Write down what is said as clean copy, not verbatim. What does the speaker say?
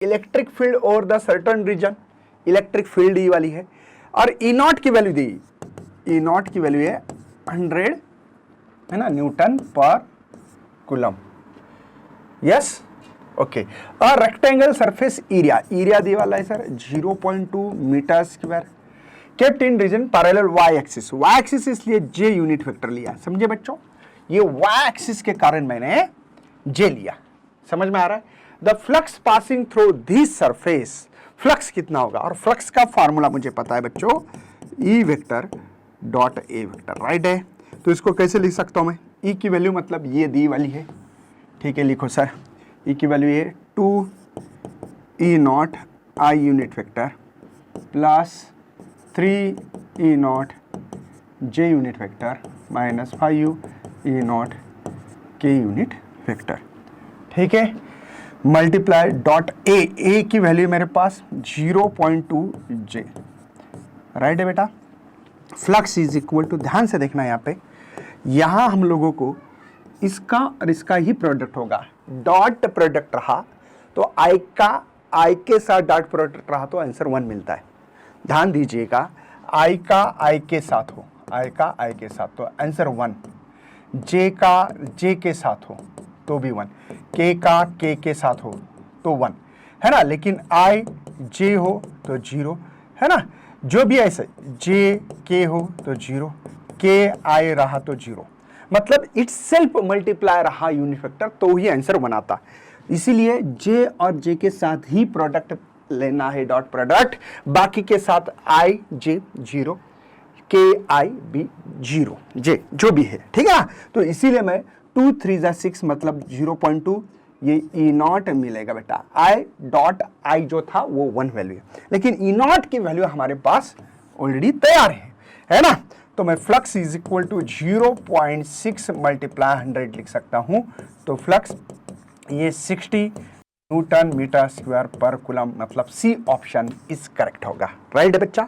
Electric field over the certain region, electric field E वाली है, और ई नॉट की वैल्यू दी, ई नॉट की वैल्यू है 100 है ना, न्यूटन पर कूलम। Yes, okay. और रेक्टेंगल सरफेस एरिया, एरिया दी वाला है sir 0.2 metre square, kept in region parallel Y axis, Y axis इसलिए जे यूनिट वेक्टर लिया, समझे बच्चों, ये वाई एक्सिस के कारण मैंने जे लिया, समझ में आ रहा है। The flux passing through this surface, flux कितना होगा, और फ्लक्स का फॉर्मूला मुझे पता है बच्चों, E vector dot A vector, right है। तो इसको कैसे लिख सकता हूं मैं, ई की वैल्यू मतलब ये दी वाली है, ठीक है, लिखो सर, ई की वैल्यू है 2 E naught I unit vector plus 3 E naught J unit vector minus 5 E naught K unit vector, ठीक है, मल्टीप्लाई डॉट ए की वैल्यू मेरे पास 0.2 जे, राइट है बेटा। फ्लक्स इज इक्वल टू, ध्यान से देखना यहाँ पे, यहाँ हम लोगों को इसका और इसका ही प्रोडक्ट होगा, डॉट प्रोडक्ट रहा तो आई के साथ डॉट प्रोडक्ट रहा तो आंसर 1 मिलता है। ध्यान दीजिएगा, आई का आई के साथ हो, आई का आई के साथ तो आंसर 1, जे का जे के साथ हो तो भी 1, के का के साथ हो तो 1 है ना, लेकिन आई जे हो तो 0 है ना, जो भी ऐसे जे के हो तो 0, के आई रहा तो 0, मतलब इट्स सेल्फ मल्टीप्लाई रहा यूनिट वेक्टर तो ही आंसर बनाता। इसीलिए जे और जे के साथ ही प्रोडक्ट लेना है, डॉट प्रोडक्ट, बाकी के साथ आई जे 0, के आई भी 0, जे जो भी है, ठीक है। तो इसीलिए मैं 2 3 6 मतलब 0.2 ये ई नॉट मिलेगा बेटा, आई डॉट आई जो था वो 1 वैल्यू है, लेकिन ई नॉट की वैल्यू हमारे पास ऑलरेडी तैयार है ना। तो मैं flux is equal to 0.6 multiply 100 लिख सकता हूं, तो फ्लक्स ये 60 न्यूटन मीटर स्क्वायर पर कूलम, मतलब सी ऑप्शन इज करेक्ट होगा, राइट है बच्चा।